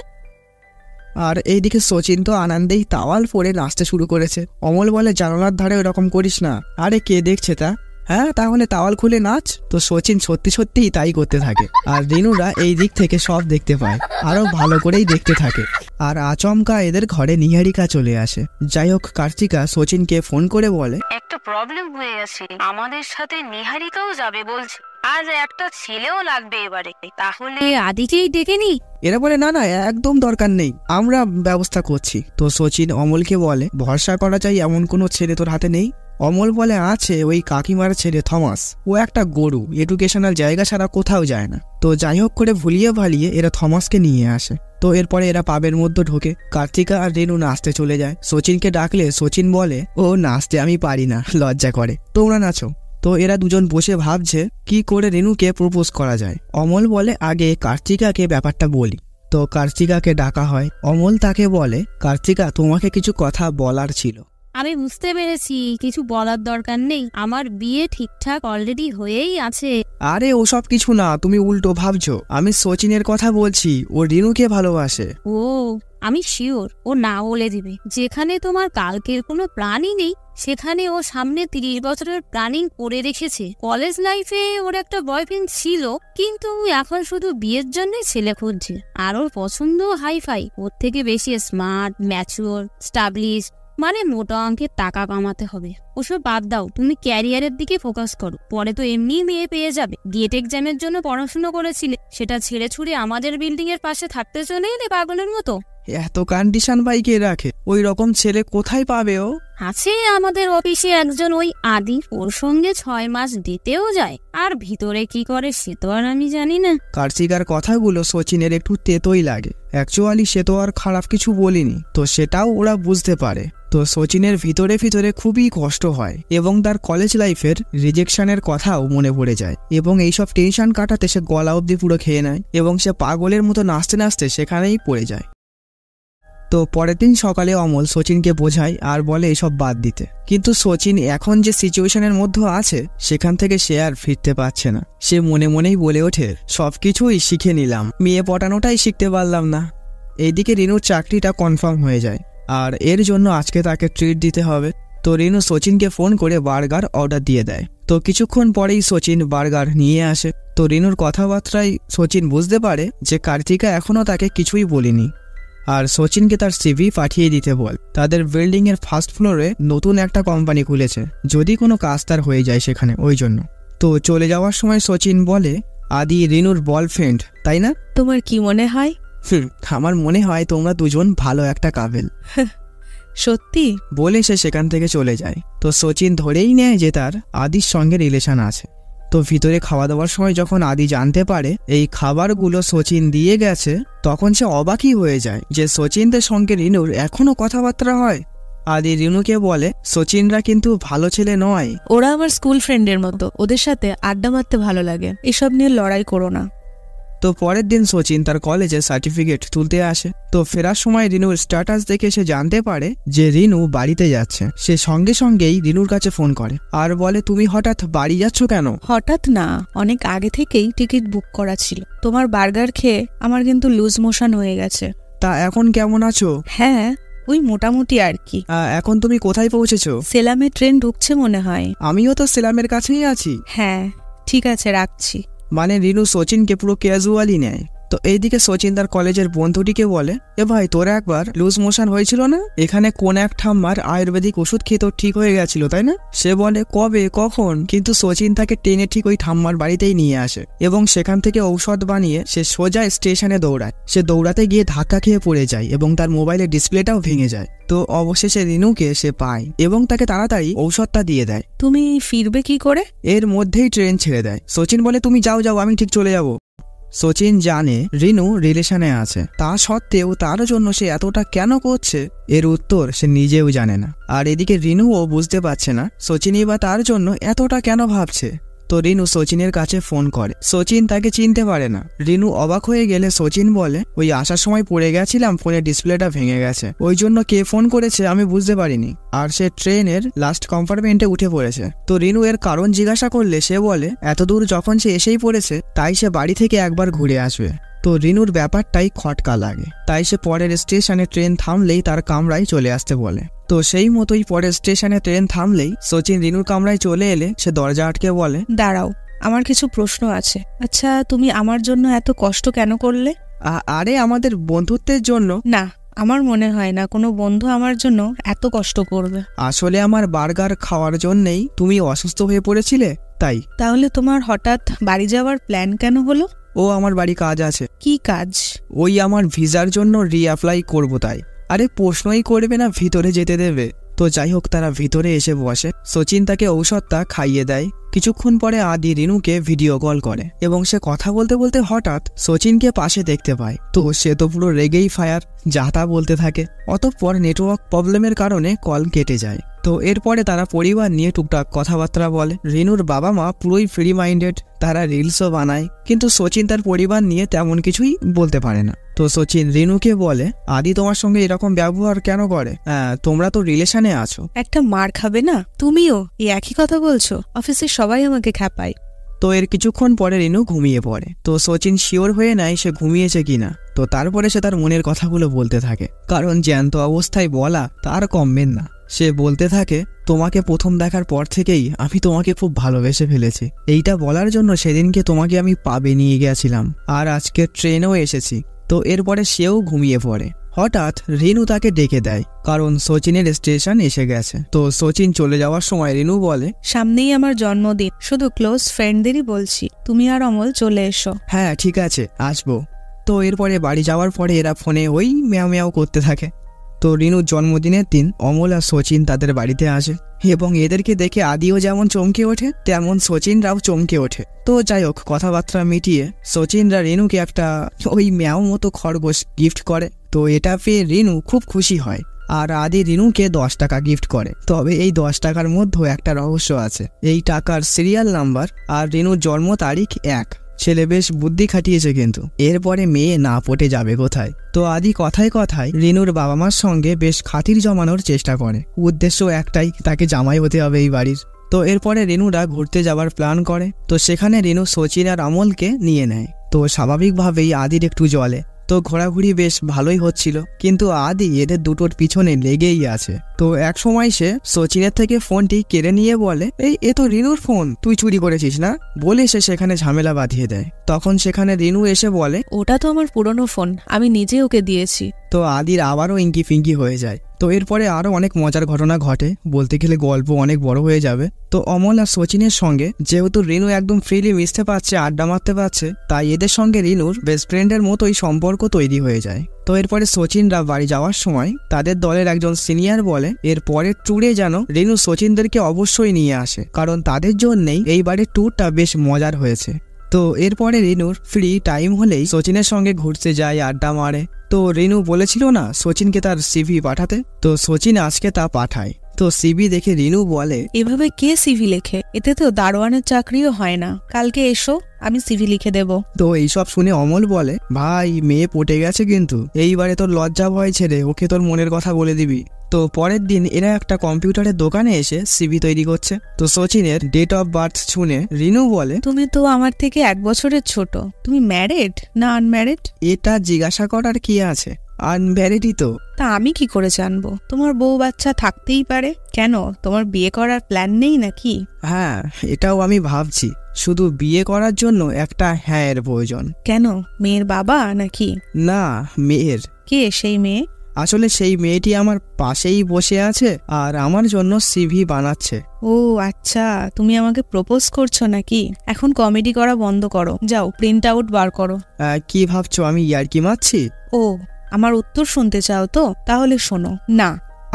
আর এইদিকে সচিন তো আনন্দেই তাওয়াল পরে নাচতে শুরু করেছে। অমল বলে, জানালার ধারে ওরকম করিস না। আরে কে দেখছে তা? হ্যাঁ, তাহলে তাওয়াল খুলে নাচ। তো সচিন সত্যি সত্যিই তাই করতে থাকে আর রিনুরা এই দিক থেকে সব দেখতে পায়, আরো ভালো করেই দেখতে থাকে। আর আচমকা এদের ঘরে নিহারিকা চলে আসে। যাই হোক, কার্তিকা সচিনকে ফোন করে বলে, একটা প্রবলেম হয়ে গেছে, আমাদের সাথে নিহারিকাও যাবে বলছে, আজ একটা ছেলেও লাগবে এবারে, তাহলে আদিকেই ডেকে নি। এরা বলে, না না, একদম দরকার নেই, আমরা ব্যবস্থা করছি। তো সচিন অমলকে বলে, ভরসা করা যায় এমন কোনো ছেলে তোর হাতে নেই? অমল বলে, আছে, ওই কাকিমার ছেলে থমাস, ও একটা গরু, এডুকেশনাল জায়গা ছাড়া কোথাও যায় না। তো যাই হোক করে ভুলিয়ে ভালিয়ে এরা থমাসকে নিয়ে আসে। তো এরপরে এরা পাবের মধ্যে ঢোকে। কার্তিকা আর রেনু নাচতে চলে যায়। সচিনকে ডাকলে সচিন বলে, ও নাচতে আমি পারি না, লজ্জা করে, তোমরা নাচো। তো এরা দুজন বসে ভাবছে কি করে রেনুকে প্রপোজ করা যায়। অমল বলে, আগে কার্তিকাকে ব্যাপারটা বলি। তো কার্তিকাকে ডাকা হয়। অমল তাকে বলে, কার্তিকা, তোমাকে কিছু কথা বলার ছিল। আমি বুঝতে পেরেছি, কিছু বলার দরকার নেই, আমার বিয়ে ঠিকঠাক অলরেডি হয়েই আছে। আরে ওসব কিছু না, তুমি উল্টো ভাবছো। আমি সচিনের কথা বলছি, ও রিনুকে ভালোবাসে। ও, আমি শিওর ও না বলে দিবে। যেখানে তোমার কালকের কোনো প্ল্যানই নেই, সেখানে ও সামনে 30 বছরের প্ল্যানিং করে রেখেছে। কলেজ লাইফে ওর একটা বয়ফ্রেন্ড ছিল, কিন্তু এখন শুধু বিয়ের জন্যই ছেলে খুঁজছে। আর ওর পছন্দ হাইফাই, ওর থেকে বেশি স্মার্ট, ম্যাচিওর, স্টাবলিশ, মানে মোটা অঙ্কের টাকা কামাতে হবে। ওসব বাদ দাও, তুমি ক্যারিয়ারের দিকে ফোকাস করো, পরে তো এমনি মেয়ে পেয়ে যাবে। গেট এক্সামের জন্য পড়াশোনা করেছিলে, সেটা ছেড়ে ছুড়ে আমাদের বিল্ডিং এর পাশে থাকতে চলে এলে পাগলের মতো। এত কন্ডিশন বাইকে রাখে, ওই রকম ছেলে কোথায় পাবে ও? আছে আমাদের অফিসে একজন, ওই আদি, ওর সঙ্গে 6 মাস দিতেও যায়। আর ভিতরে কি করে সে তো আর আমি জানি না। কার্তিকার কথাগুলো সচিনের একটু তেতোই লাগে। অ্যাকচুয়ালি সে তো আর খারাপ কিছু বলিনি, তো সেটাও ওরা বুঝতে পারে। তো সচিনের ভিতরে ভিতরে খুবই কষ্ট হয় এবং তার কলেজ লাইফের রিজেকশনের কথাও মনে পড়ে যায় এবং এইসব টেনশন কাটাতে সে গলা অবধি পুরো খেয়ে নেয় এবং সে পাগলের মতো নাচতে নাচতে সেখানেই পড়ে যায়। তো পরের দিন সকালে অমল সচিনকে বোঝায় আর বলে এসব বাদ দিতে, কিন্তু সচিন এখন যে সিচুয়েশনের মধ্যে আছে সেখান থেকে সে আর ফিরতে পারছে না। সে মনে মনেই বলে ওঠে, সবকিছুই শিখে নিলাম, মেয়ে পটানোটাই শিখতে পারলাম না। এইদিকে রিনুর চাকরিটা কনফার্ম হয়ে যায় আর এর জন্য আজকে তাকে ট্রিট দিতে হবে। তো রিনু সচিনকে ফোন করে বার্গার অর্ডার দিয়ে দেয়। তো কিছুক্ষণ পরেই সচিন বার্গার নিয়ে আসে। তো রিনুর কথাবার্তায় সচিন বুঝতে পারে যে কার্তিকা এখনো তাকে কিছুই বলেনি আর সচিনকে তার সিভি পাঠিয়ে দিতে বল। তাদের বিল্ডিং এর ফার্স্ট ফ্লোরে নতুন একটা কোম্পানি খুলেছে, যদি কোনো কাজ তার হয়ে যায় সেখানে, ওই জন্য। তো চলে যাওয়ার সময় সচিন বলে, আদি রিনুর বয়ফ্রেন্ড তাই না? তোমার কি মনে হয়? আমার মনে হয় তোমরা দুজন ভালো একটা কাপল। সত্যি? বলে সে সেখান থেকে চলে যায়। তো সচিন ধরেই নেয় যে তার আদির সঙ্গে রিলেশন আছে। তো ভিতরে খাওয়া দাওয়ার সময় যখন আদি জানতে পারে এই খাবারগুলো সচিন দিয়ে গেছে, তখন সে অবাকই হয়ে যায় যে সচিনদের সঙ্গে রিনুর এখনো কথাবার্তা হয়। আদি রিনুকে বলে, সচিনরা কিন্তু ভালো ছেলে নয়, ওরা আমার স্কুল ফ্রেন্ডের মতো, ওদের সাথে আড্ডা মারতে ভালো লাগে, এসব নিয়ে লড়াই করো না। তো পরের দিন সচিন তার কলেজে সার্টিফিকেট তুলতে আসে। তো ফেরার সময় রিনুর স্ট্যাটাস দেখে সে জানতে পারে যে রিনু বাড়িতে যাচ্ছে। সে সঙ্গে সঙ্গেই রিনুর কাছে ফোন করে আর বলে, তুমি হঠাৎ বাড়ি যাচ্ছ কেন? হঠাৎ না, অনেক আগে থেকেই টিকিট বুক করা ছিল। তোমার বার্গার খেয়ে আমার কিন্তু লুজ মোশন হয়ে গেছে। তা এখন কেমন আছো? হ্যাঁ, ওই মোটামুটি আর কি। এখন তুমি কোথায় পৌঁছেছো? সেলামে ট্রেন ঢুকছে মনে হয়। আমিও তো সেলামের কাছেই আছি। হ্যাঁ ঠিক আছে, রাখছি। মানে রিনু সচিনকে পুরো ক্যাজুয়ালি নেয়। তো এইদিকে সচিন তার কলেজের বন্ধুটিকে বলে, এ ভাই তোর একবার লুজ মোশন হয়েছিল না, এখানে কোন এক ঠাম্মার আয়ুর্বেদিক ওষুধ খেয়ে তোর ঠিক হয়ে গেছিল তাই না? সে বলে, কবে কখন? কিন্তু সচিন তাকে টেনে ঠিক ওই ঠাম্মার বাড়িতেই নিয়ে আসে এবং সেখান থেকে ঔষধ বানিয়ে সে সোজা স্টেশনে দৌড়ায়। সে দৌড়াতে গিয়ে ধাক্কা খেয়ে পড়ে যায় এবং তার মোবাইলের ডিসপ্লেটাও ভেঙে যায়। তো অবশেষে রিনুকে সে পায় এবং তাকে তাড়াতাড়ি ঔষধটা দিয়ে দেয়। তুমি ফিরবে কি করে? এর মধ্যেই ট্রেন ছেড়ে দেয়। সচিন বলে, তুমি যাও যাও, আমি ঠিক চলে যাব। সচিন জানে রিনু রিলেশনে আছে, তা সত্ত্বেও তার জন্য সে এতটা কেন করছে এর উত্তর সে নিজেও জানে না। আর এদিকে রিনুও বুঝতে পারছে না সচিনই বা তার জন্য এতটা কেন ভাবছে। তো রিনু সচিনের কাছে ফোন করে। সচিন তাকে চিনতে পারে না। রিনু অবাক হয়ে গেলে সচিন বলে, ওই আসার সময় পড়ে গেছিলাম, ফোনের ডিসপ্লেটা ভেঙে গেছে, ওই জন্য কে ফোন করেছে আমি বুঝতে পারিনি। আর সে ট্রেনের লাস্ট কম্পার্টমেন্টে উঠে পড়েছে। তো রিনু এর কারণ জিজ্ঞাসা করলে সে বলে, এতদূর যখন সে এসেই পড়েছে তাই সে বাড়ি থেকে একবার ঘুরে আসবে। তো রিনুর ব্যাপারটাই খটকা লাগে, তাই সে পরের স্টেশনে ট্রেন থামলেই তার কামরায় চলে আসতে বলে। তো সেই মতোই পরের স্টেশনে ট্রেন থামলেই সচিন রিনুর কামরায় চলে এলে সে দরজা আটকে বলে, দাঁড়াও, আমার কিছু প্রশ্ন আছে। আচ্ছা, তুমি আমার জন্য এত কষ্ট কেন করলে? আরে আমাদের বন্ধুত্বের জন্য। না, আমার মনে হয় না কোনো বন্ধু আমার জন্য এত কষ্ট করবে। আসলে আমার বার্গার খাওয়ার জন্যই তুমি অসুস্থ হয়ে পড়েছিলে তাই। তাহলে তোমার হঠাৎ বাড়ি যাওয়ার প্ল্যান কেন হলো? ও আমার বাড়ি কাজ আছে। কি কাজ? ওই আমার ভিসার জন্য রিঅ্যাপ্লাই করবো তাই। আরে প্রশ্নই করবে না, ভিতরে যেতে দেবে। তো যাই হোক, তারা ভিতরে এসে বসে। সচিন তাকে ঔষধটা খাইয়ে দেয়। কিছুক্ষণ পরে আদি রিনুকে ভিডিও কল করে এবং সে কথা বলতে বলতে হঠাৎ সচিনকে পাশে দেখতে পায়। তো সে তো পুরো রেগেই ফায়ার, যা তা বলতে থাকে। অতঃপর নেটওয়ার্ক প্রবলেমের কারণে কল কেটে যায়। তো এরপরে তারা পরিবার নিয়ে টুকটাক কথাবার্তা বলে। রিনুর বাবা মা পুরোই ফ্রি মাইন্ডেড, তারা রিলসও বানায়, কিন্তু সচিন তার পরিবার নিয়ে তেমন কিছুই বলতে পারে না। তো সচিন রিনুকে বলে, আদি তোমার সঙ্গে এরকম ব্যবহার কেন করে? তোমরা তো রিলেশনে আছো। একটা মার খাবে না? তুমিও এই একই কথা বলছো, অফিসে সবাই আমাকে খ্যাপায়। তো এর কিছুক্ষণ পরে রিনু ঘুমিয়ে পড়ে। তো সচিন শিওর হয়ে নেয় সে ঘুমিয়েছে কিনা। তো তারপরে সে তার মনের কথাগুলো বলতে থাকে, কারণ জ্যান্ত অবস্থায় বলা তার কমবেন না। সে বলতে থাকে, তোমাকে প্রথম দেখার পর থেকেই আমি তোমাকে খুব ভালোবেসে ফেলেছি। এইটা বলার জন্য সেদিনকে তোমাকে আমি পাবে নিয়ে গেছিলাম, আর আজকে ট্রেনেও এসেছি। তো এরপরে সেও ঘুমিয়ে পড়ে। হঠাৎ রিনু তাকে ডেকে দেয়, কারণ সচিনের স্টেশন এসে গেছে। তো সচিন চলে যাওয়ার সময় রিনু বলে, সামনেই আমার জন্মদিন, শুধু ক্লোজ ফ্রেন্ডদেরই বলছি, তুমি আর অমল চলে এসো। হ্যাঁ ঠিক আছে, আসবো। তো এরপরে বাড়ি যাওয়ার পরে এরা ফোনে ওই ম্যাও ম্যাও করতে থাকে। তো রিনুর জন্মদিনের দিন অমল আর সচিন তাদের বাড়িতে আসে, এবং এদেরকে দেখে আদিও যেমন চমকে ওঠে তেমন সচিনরাও চমকে ওঠে। তো যাই হোক, কথাবার্তা মিটিয়ে সচিনরা রিনুকে একটা ওই ম্যাও মতো খরগোশ গিফট করে। তো এটা পেয়ে রিনু খুব খুশি হয়, আর আদি রিনুকে 10 টাকা গিফট করে। তবে এই 10 টাকার মধ্যে একটা রহস্য আছে। এই টাকার সিরিয়াল নাম্বার আর রিনুর জন্ম তারিখ 1। ছেলে বেশ বুদ্ধি খাটিয়েছে, কিন্তু এরপরে মেয়ে না পটে যাবে কোথায়। তো আদি কথায় কথায় রিনুর বাবা মার সঙ্গে বেশ খাতির জমানোর চেষ্টা করে। উদ্দেশ্য একটাই, তাকে জামাই হতে হবে এই বাড়ির। তো এরপরে রিনুরা ঘুরতে যাওয়ার প্ল্যান করে। তো সেখানে রিনু সচিন আর অমলকে নিয়ে নেয়। তো স্বাভাবিকভাবেই আদির একটু জ্বলে। তো ঘোরাঘুরি বেশ ভালোই হচ্ছিল, কিন্তু আদি এদের দুটোর পিছনে লেগেই আছে। তো এক সময় সে সচিনের থেকে ফোনটি কেড়ে নিয়ে বলে, এ তো রিনুর ফোন, তুই চুরি করেছিস না, বলে সে সেখানে ঝামেলা বাঁধিয়ে দেয়। তখন সেখানে রিনু এসে বলে, ওটা তো আমার পুরনো ফোন, আমি নিজে ওকে দিয়েছি। তো আদির আবারও ইঙ্কি ফিঙ্কি হয়ে যায়। তো এরপরে আরো অনেক মজার ঘটনা ঘটে, বলতে গেলে গল্প অনেক বড় হয়ে যাবে। তো অমল আর সচিনের সঙ্গে যেহেতু রিনু একদম ফ্রিলি মিশতে পারছে, আড্ডা মারতে পারছে, তাই এদের সঙ্গে রিনুর বেস্ট ফ্রেন্ডের মতোই সম্পর্ক তৈরি হয়ে যায়। তো এরপরে সচিনরা বাড়ি যাওয়ার সময় তাদের দলের একজন সিনিয়র বলে, এর পরের ট্যুরে যেন রিনু সচিনদেরকে অবশ্যই নিয়ে আসে, কারণ তাদের জন্যেই এইবারের ট্যুরটা বেশ মজার হয়েছে। তো এরপরে রিনুর ফ্রি টাইম হলেই সচিনের সঙ্গে ঘুরতে যায়, আড্ডা মারে। তো রিনু বলেছিল না সচিনকে তার সিভি পাঠাতে, তো সচিন আজকে তা পাঠায়। তো সিভি দেখে রিনু বলে, এভাবে কে সিভি লেখে? এতে তো দারোয়ানের চাকরিও হয় না। কালকে এসো, আমি সিভি লিখে দেব। তো এইসব শুনে অমল বলে, ভাই মেয়ে পটে গেছে, কিন্তু এইবারে তোর লজ্জা ভয় ছেড়ে ওকে তোর মনের কথা বলে দিবি। তো পরের দিন এরা একটা কম্পিউটারের দোকানে এসে সিভি তৈরি করছে। তো সচিনের ডেট অফ বার্থ শুনে রিনু বলে, তুমি তো আমার থেকে 1 বছরের ছোট, তুমি ম্যারিড না আনম্যারিড? এটা জিজ্ঞাসা করার কি আছে, আনম্যারিডই তো। তা আমি কি করে জানবো? তোমার বউ বাচ্চা থাকতেই পারে। কেন, তোমার বিয়ে করার প্ল্যান নেই নাকি? হ্যাঁ, এটাও আমি ভাবছি, শুধু বিয়ে করার জন্য একটা হ্যাঁ এর প্রয়োজন। কেন, মেয়ের বাবা নাকি? না, মেয়ের। কে সেই মেয়ে? আসলে সেই মেয়েটি আমার পাশেই বসে আছে আর আমার জন্য সিভি বানাচ্ছে। ও আচ্ছা, তুমি আমাকে প্রপোজ করছো নাকি? এখন কমেডি করা বন্ধ করো, যাও প্রিন্ট আউট বার করো। কি ভাবছো আমি ইয়ার্কি মারছি? ও, আমার উত্তর শুনতে চাও তো? তাহলে শোনো। না।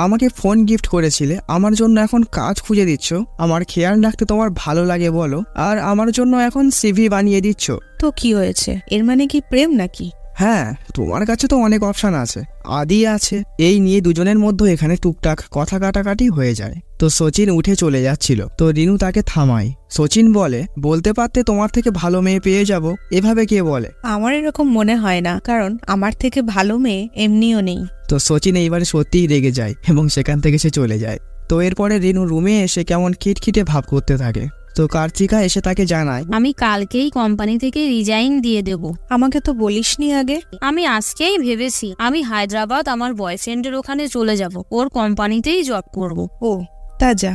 আমাকে ফোন গিফট করেছিলে, আমার জন্য এখন কাজ খুঁজে দিচ্ছ, আমার খেয়াল রাখতে তোমার ভালো লাগে বলো, আর আমার জন্য এখন সিভি বানিয়ে দিচ্ছ। তো কি হয়েছে, এর মানে কি প্রেম নাকি? হ্যাঁ, তোমার কাছে তো অনেক অপশন আছে, আদি আছে, এই নিয়ে দুজনের মধ্যে এখানে টুকটাক কথা কাটাকাটি হয়ে যায়। তো সচিন উঠে চলে যাচ্ছিল, তো রিনু তাকে থামায়। সচিন বলে, বলতে পারতে তোমার থেকে ভালো মেয়ে পেয়ে যাব, এভাবে কে বলে? আমার এরকম মনে হয় না, কারণ আমার থেকে ভালো মেয়ে এমনিও নেই। তো সচিন এইবারে সত্যিই রেগে যায় এবং সেখান থেকে সে চলে যায়। তো এরপরে রিনু রুমে এসে কেমন খিটখিটে ভাব করতে থাকে। তো কার্তিকা এসে তাকে জানায়, আমি কালকেই কোম্পানি থেকে রিজাইন দিয়ে দেব। আমাকে তো বলিসনি আগে। আমি আজকেই ভেবেছি আমি হায়দ্রাবাদ আমার বয়ফ্রেন্ডের ওখানে চলে যাব, ওর কোম্পানিতেই জব করব। ও, তা যা।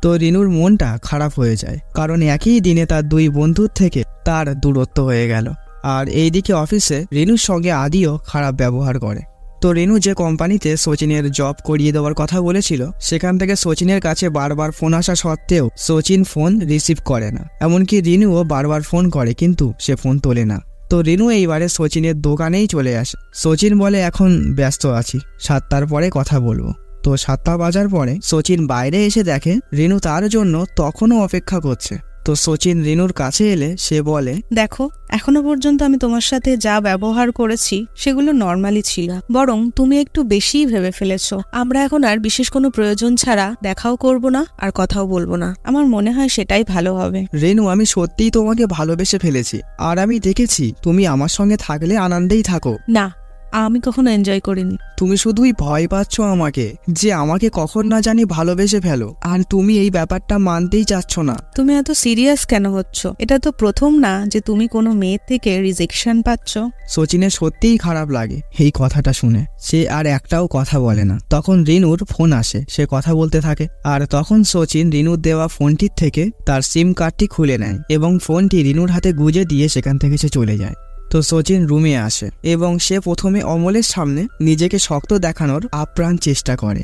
তো রিনুর মনটা খারাপ হয়ে যায়, কারণ একই দিনে তার 2 বন্ধুর থেকে তার দূরত্ব হয়ে গেল। আর এইদিকে অফিসে রিনুর সঙ্গে আদিও খারাপ ব্যবহার করে। তো রিনু যে কোম্পানিতে সচিনের জব করিয়ে দেওয়ার কথা বলেছিল, সেখান থেকে সচিনের কাছে বারবার ফোন আসা সত্ত্বেও সচিন ফোন রিসিভ করে না। এমনকি রিনুও বারবার ফোন করে, কিন্তু সে ফোন তোলে না। তো রিনু এইবারে সচিনের দোকানেই চলে আসে। সচিন বলে, এখন ব্যস্ত আছি, 7টার পরে কথা বলবো। তো 7টা বাজার পরে সচিন বাইরে এসে দেখে রিনু তার জন্য তখনও অপেক্ষা করছে। তো সচিন রিনুর কাছে এলে সে বলে, দেখো, এখনো পর্যন্ত আমি তোমার সাথে যা ব্যবহার করেছি সেগুলো নর্মালি ছিল, বরং তুমি একটু বেশিই ভেবে ফেলেছো। আমরা এখন আর বিশেষ কোনো প্রয়োজন ছাড়া দেখাও করব না আর কথাও বলবো না। আমার মনে হয় সেটাই ভালো হবে। রিনু, আমি সত্যিই তোমাকে ভালোবেসে ফেলেছি, আর আমি দেখেছি তুমি আমার সঙ্গে থাকলে আনন্দেই থাকো। না, আমি কখনো এনজয় করিনি। তুমি শুধুই ভয় পাচ্ছ আমাকে, যে আমাকে কখন না জানি ভালোবেসে ফেলো, আর তুমি এই ব্যাপারটা মানতেই চাচ্ছ না। তুমি এত সিরিয়াস কেন হচ্ছ? এটা তো প্রথম না যে তুমি কোনো মেয়ের থেকে রিজেকশন পাচ্ছ। সচিনের সত্যিই খারাপ লাগে এই কথাটা শুনে। সে আর একটাও কথা বলে না। তখন রিনুর ফোন আসে, সে কথা বলতে থাকে। আর তখন সচিন রিনুর দেওয়া ফোনটির থেকে তার সিম কার্ডটি খুলে নেয় এবং ফোনটি রিনুর হাতে গুজে দিয়ে সেখান থেকে সে চলে যায়। তো সচিন রুমে আসে এবং সে প্রথমে অমলের সামনে নিজেকে শক্ত দেখানোর আপ্রাণ চেষ্টা করে।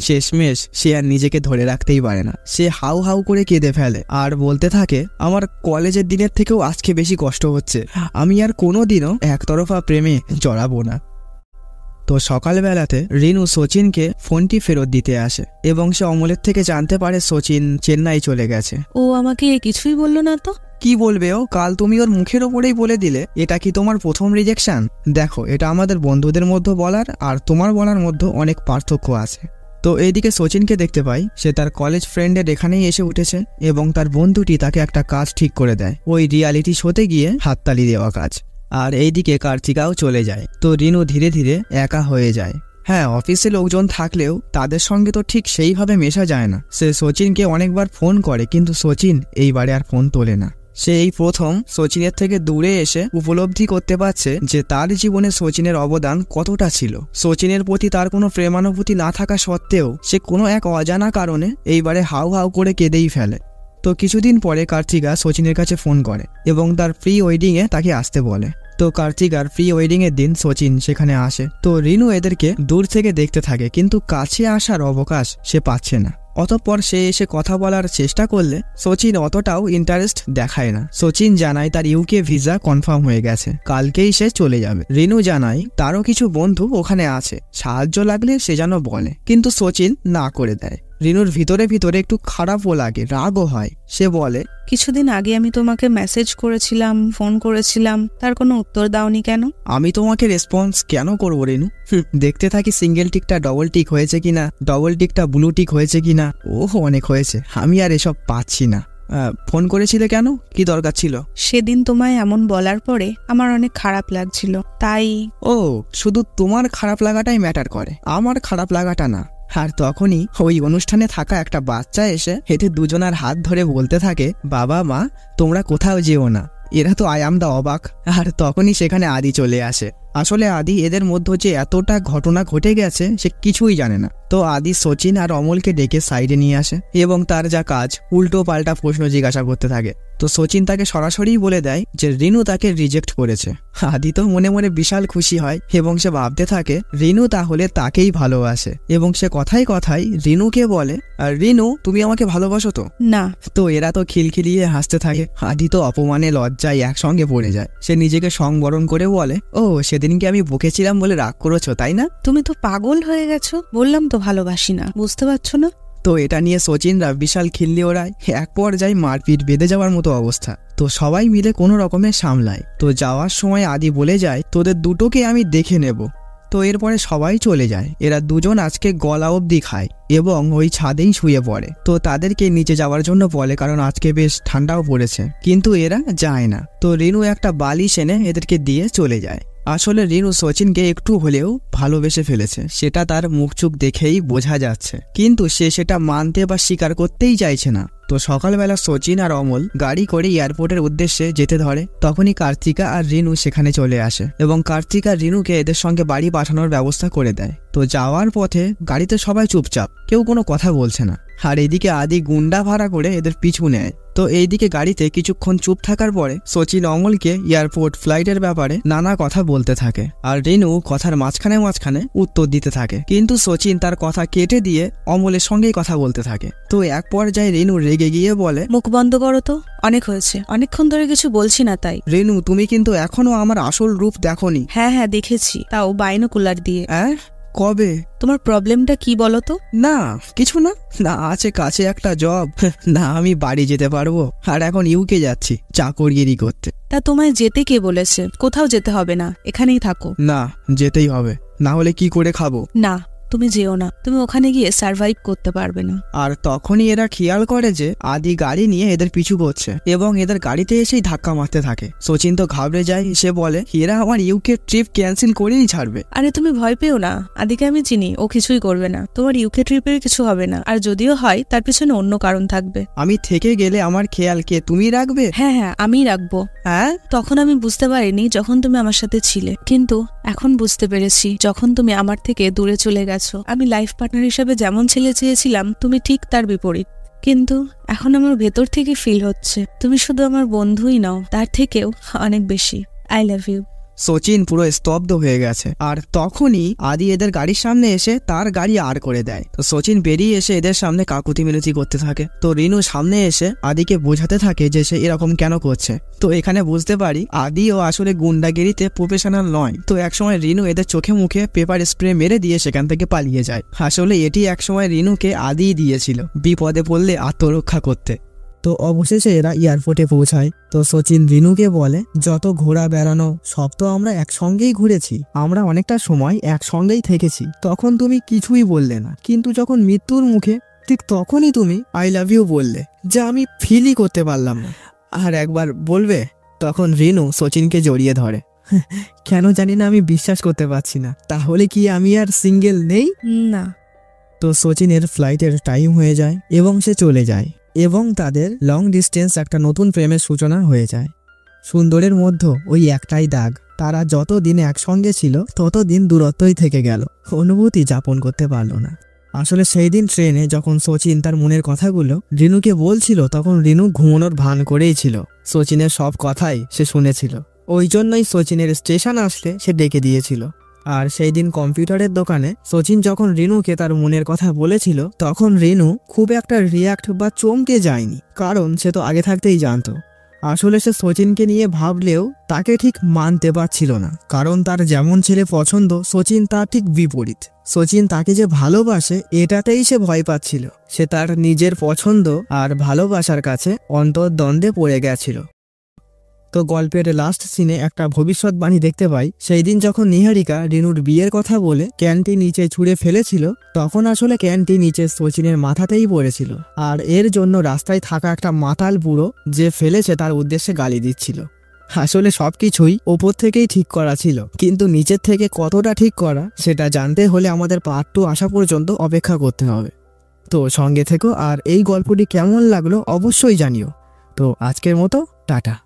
শেষমেশ সে আর নিজেকে ধরে রাখতেই পারে না। সে হাউ হাউ করে কেঁদে ফেলে আর বলতে থাকে, আমার কলেজের দিনের থেকেও আজকে বেশি কষ্ট হচ্ছে। আমি আর কোনোদিনও একতরফা প্রেমে জড়াবো না। তো সকালবেলাতে রিনু সচিনকে ফোনটি ফেরত দিতে আসে এবং সে অমলের থেকে জানতে পারে সচিন চেন্নাই চলে গেছে। ও আমাকে কিছুই বললো না তো? কি বলবে ও? কাল তুমি ওর মুখের ওপরেই বলে দিলে। এটা কি তোমার প্রথম রিজেকশন? দেখো, এটা আমাদের বন্ধুদের মধ্যে বলার আর তোমার বলার মধ্যে অনেক পার্থক্য আছে। তো এইদিকে সচিনকে দেখতে পাই, সে তার কলেজ ফ্রেন্ডের এখানেই এসে উঠেছে এবং তার বন্ধুটি তাকে একটা কাজ ঠিক করে দেয়, ওই রিয়ালিটি শোতে গিয়ে হাততালি দেওয়া কাজ। আর এইদিকে কার্তিকাও চলে যায়। তো রিনু ধীরে ধীরে একা হয়ে যায়। হ্যাঁ, অফিসে লোকজন থাকলেও তাদের সঙ্গে তো ঠিক সেইভাবে মেশা যায় না। সে সচিনকে অনেকবার ফোন করে, কিন্তু সচিন এইবারে আর ফোন তোলে না। সে এই প্রথম সচিনের থেকে দূরে এসে উপলব্ধি করতে পারছে যে তার জীবনে সচিনের অবদান কতটা ছিল। সচিনের প্রতি তার কোনো প্রেমানুভূতি না থাকা সত্ত্বেও সে কোনো এক অজানা কারণে এইবারে হাউ হাউ করে কেঁদেই ফেলে। তো কিছুদিন পরে কার্তিকা সচিনের কাছে ফোন করে এবং তার প্রি ওয়েডিংয়ে তাকে আসতে বলে। তো কার্তিকার প্রি ওয়েডিংয়ের দিন সচিন সেখানে আসে। তো রিনু এদেরকে দূর থেকে দেখতে থাকে, কিন্তু কাছে আসার অবকাশ সে পাচ্ছে না। অতঃপর সে এসে কথা বলার চেষ্টা করলে সচিন অতটাও ইন্টারেস্ট দেখায় না। সচিন জানায় তার ইউকে ভিসা কনফার্ম হয়ে গেছে, কালকেই সে চলে যাবে। রিনু জানায় তারও কিছু বন্ধু ওখানে আছে, সাহায্য লাগলে সে যেন বলে, কিন্তু সচিন না করে দেয়। রিনুর ভিতরে ভিতরে একটু খারাপও লাগে, রাগও হয়। সে বলে, কিছুদিন আগে আমি তোমাকে মেসেজ করেছিলাম, ফোন করেছিলাম, তার কোনো উত্তর দাওনি কেন? আমি তোমাকে রেসপন্স কেন করবো রিনু? দেখতে থাকি সিঙ্গেল টিকটা ডবল টিক হয়েছে কিনা, ডবল টিকটা ব্লু টিক হয়েছে কিনা। ওহ, অনেক হয়েছে, আমি আর এসব পাচ্ছি না। ফোন করেছিলে কেন? কি দরকার ছিল? সেদিন তোমায় এমন বলার পরে আমার অনেক খারাপ লাগছিল, তাই। ও, শুধু তোমার খারাপ লাগাটাই ম্যাটার করে, আমার খারাপ লাগাটা না। আর তখনই ওই অনুষ্ঠানে থাকা একটা বাচ্চা এসে এদের দুজনার হাত ধরে বলতে থাকে, বাবা মা তোমরা কোথাও যেও না। এরা তো আই অ্যাম দা অবাক। আর তখনই সেখানে আদি চলে আসে। আসলে আদি এদের মধ্যে যে এতটা ঘটনা ঘটে গেছে সে কিছুই জানে না। তো আদি সচিন আর অমলকে ডেকে সাইডে নিয়ে আসে এবং তার যা কাজ উল্টো পাল্টা প্রশ্ন জিজ্ঞাসা করতে থাকে। তো সচিন তাকে সরাসরি বলে দেয় যে রিনু তাকে রিজেক্ট করেছে। আদি তো মনে মনে বিশাল খুশি হয় এবং সে ভাবতে থাকে রিনু তাহলে তাকেই ভালোবাসে এবং সে কথায় কথায় রিনুকে বলে, আর রিনু তুমি আমাকে ভালোবাসো তো? না। তো এরা তো খিলখিলিয়ে হাসতে থাকে। আদি তো অপমানে লজ্জায় একসঙ্গে পড়ে যায়। সে নিজেকে সংবরণ করে বলে, ও সেদিনকে আমি বকেছিলাম বলে রাগ করেছো তাই না? তুমি তো পাগল হয়ে গেছো, বললাম তো ভালোবাসি না, বুঝতে পারছো না? তো এটা নিয়ে সচিনরা বিশাল খিল্লি ওড়ায়। এক পর্যায়ে মারপিট বেঁধে যাওয়ার মতো অবস্থা। তো সবাই মিলে কোনো রকমের সামলায়। তো যাওয়ার সময় আদি বলে যায়, তোদের দুটোকে আমি দেখে নেব। তো এরপরে সবাই চলে যায়। এরা দুজন আজকে গলা অবধি খায় এবং ওই ছাদেই শুয়ে পড়ে। তো তাদেরকে নিচে যাওয়ার জন্য বলে, কারণ আজকে বেশ ঠান্ডাও পড়েছে, কিন্তু এরা যায় না। তো রিনু একটা বালিশ এনে এদেরকে দিয়ে চলে যায়। আসলে রিনু সচিনকে একটু হলেও ভালোবেসে ফেলেছে, সেটা তার মুখ চোখ দেখেই বোঝা যাচ্ছে, কিন্তু সে সেটা মানতে বা স্বীকার করতেই চাইছে না। তো সকালবেলা সচিন আর অমল গাড়ি করে এয়ারপোর্টের উদ্দেশ্যে যেতে ধরে। তখনই কার্তিকা আর রিনু সেখানে চলে আসে এবং কার্তিকা রিনুকে এদের সঙ্গে বাড়ি পাঠানোর ব্যবস্থা করে দেয়। তো যাওয়ার পথে গাড়িতে সবাই চুপচাপ, কেউ কোনো কথা বলছে না। আর এইদিকে আদি গুন্ডা ভাড়া করে এদের পিছু নেয়। তো এইদিকে গাড়িতে কিছুক্ষণ চুপ থাকার পরে সচিন অমলকে এয়ারপোর্ট ফ্লাইটের ব্যাপারে নানা কথা বলতে থাকে আর রিনু কথার মাঝখানে মাঝখানে উত্তর দিতে থাকে, কিন্তু সচিন তার কথা কেটে দিয়ে অমলের সঙ্গেই কথা বলতে থাকে। তো এক পর্যায়ে রিনু রেগে গিয়ে বলে, মুখ বন্ধ করো তো, অনেক হয়েছে, অনেকক্ষণ ধরে কিছু বলছি না তাই। রিনু তুমি কিন্তু এখনো আমার আসল রূপ দেখোনি। হ্যাঁ হ্যাঁ দেখেছি, তাও বাইনোকুলার দিয়ে। কবে? তোমার প্রবলেমটা কি বলো তো? না কিছু না, না আছে কাছে একটা জব, না আমি বাড়ি যেতে পারবো, আর এখন ইউকে যাচ্ছি চাকরগিরি করতে। তা তোমায় যেতে কে বলেছে? কোথাও যেতে হবে না, এখানেই থাকো। না যেতেই হবে, না হলে কি করে খাবো? না তুমি যেও না, তুমি ওখানে গিয়ে সার্ভাইভ করতে পারবে না। আর তখনই এরা খেয়াল করে যে আদি গাড়ি নিয়ে এদের পিছু করছে এবং এদের গাড়িতে এসেই ধাক্কা মারতে থাকে। সচিন তো ঘাবড়ে যায়, সে বলে এরা আমার ইউকে ট্রিপ ক্যান্সেল করেই ছাড়বে। আরে তুমি ভয় পেও না, আদিকে আমি চিনি, ও কিছুই করবে না। তোমার ইউকে ট্রিপের কিছু হবে না, আর যদিও হয় তার পিছনে অন্য কারণ থাকবে। আমি থেকে গেলে আমার খেয়াল কে তুমি রাখবে? হ্যাঁ হ্যাঁ, আমিই রাখবো। হ্যাঁ, তখন আমি বুঝতে পারিনি যখন তুমি আমার সাথে ছিলে, কিন্তু এখন বুঝতে পেরেছি যখন তুমি আমার থেকে দূরে চলে গেছো। আমি লাইফ পার্টনার হিসেবে যেমন ছেলে চেয়েছিলাম, তুমি ঠিক তার বিপরীত। কিন্তু এখন আমার ভেতর থেকে ফিল হচ্ছে তুমি শুধু আমার বন্ধুই নও, তার থেকেও অনেক বেশি। I love you. সচিন পুরো স্তব্ধ হয়ে গেছে। আর তখনই আদি এদের গাড়ির সামনে এসে তার গাড়ি আর করে দেয়। তো সচিন বেরিয়ে এসে এদের সামনে কাকুতি মিনতি করতে থাকে। তো রিনু সামনে এসে আদিকে বোঝাতে থাকে যে সে এরকম কেন করছে। তো এখানে বুঝতে পারি আদিও আসলে গুন্ডাগিরিতে প্রফেশনাল নয়। তো একসময় রিনু এদের চোখে মুখে পেপার স্প্রে মেরে দিয়ে সেখান থেকে পালিয়ে যায়। আসলে এটি একসময় রিনুকে আদিই দিয়েছিল বিপদে পড়লে আত্মরক্ষা করতে। তো অবশেষে এরা এয়ারপোর্টে পৌঁছায়। তো সচিন রিনুকে বলে যত ঘোরা বেড়ানো সব তো আমরা একসঙ্গেই ঘুরেছি, আমরা অনেকটা সময় একসঙ্গেই থেকেছি, তখন তুমি কিছুই বললে না, কিন্তু যখন মৃত্যুর মুখে ঠিক তখনই তুমি আই লাভ ইউ বললে, যা আমি ফিলই করতে পারলাম না। আর একবার বলবে? তখন রিনু সচিনকে জড়িয়ে ধরে। কেন জানি না আমি বিশ্বাস করতে পারছি না, তাহলে কি আমি আর সিঙ্গেল নেই? না। তো সচিনের ফ্লাইটের টাইম হয়ে যায় এবং সে চলে যায় এবং তাদের লং ডিস্টেন্স একটা নতুন প্রেমের সূচনা হয়ে যায়। সুন্দরের মধ্যে ওই একটাই দাগ, তারা যত দিন একসঙ্গে ছিল তত দিন দূরত্বই থেকে গেল, অনুভূতি যাপন করতে পারল না। আসলে সেই দিন ট্রেনে যখন সচিন তার মনের কথাগুলো রিনুকে বলছিল, তখন রিনু ঘুমানোর ভান করেই ছিল। সচিনের সব কথাই সে শুনেছিল, ওই জন্যই সচিনের স্টেশন আসলে সে ডেকে দিয়েছিল। আর সেই দিন কম্পিউটারের দোকানে সচিন যখন রিনুকে তার মনের কথা বলেছিল, তখন রিনু খুব একটা রিয়াক্ট বা চমকে যায়নি, কারণ সে তো আগে থাকতেই জানতো। আসলে সে সচিনকে নিয়ে ভাবলেও তাকে ঠিক মানতে পারছিল না, কারণ তার যেমন ছেলে পছন্দ সচিন তার ঠিক বিপরীত। সচিন তাকে যে ভালোবাসে এটাতেই সে ভয় পাচ্ছিল। সে তার নিজের পছন্দ আর ভালোবাসার কাছে অন্তর্দ্বন্দ্বে পড়ে গেছিল। তো গল্পের লাস্ট সিনে একটা ভবিষ্যৎবাণী দেখতে পাই। সেই দিন যখন নিহারিকা রিনুর বিয়ের কথা বলে ক্যানটি নিচে ছুঁড়ে ফেলেছিল, তখন আসলে ক্যানটি নিচে সচিনের মাথাতেই পড়েছিল। আর এর জন্য রাস্তায় থাকা একটা মাতাল বুড়ো যে ফেলেছে তার উদ্দেশ্যে গালি দিচ্ছিল। আসলে সবকিছুই ওপর থেকেই ঠিক করা ছিল, কিন্তু নিচের থেকে কতটা ঠিক করা সেটা জানতে হলে আমাদের পার্ট 2 আসা পর্যন্ত অপেক্ষা করতে হবে। তো সঙ্গে থেকো, আর এই গল্পটি কেমন লাগলো অবশ্যই জানিও। তো আজকের মতো টাটা।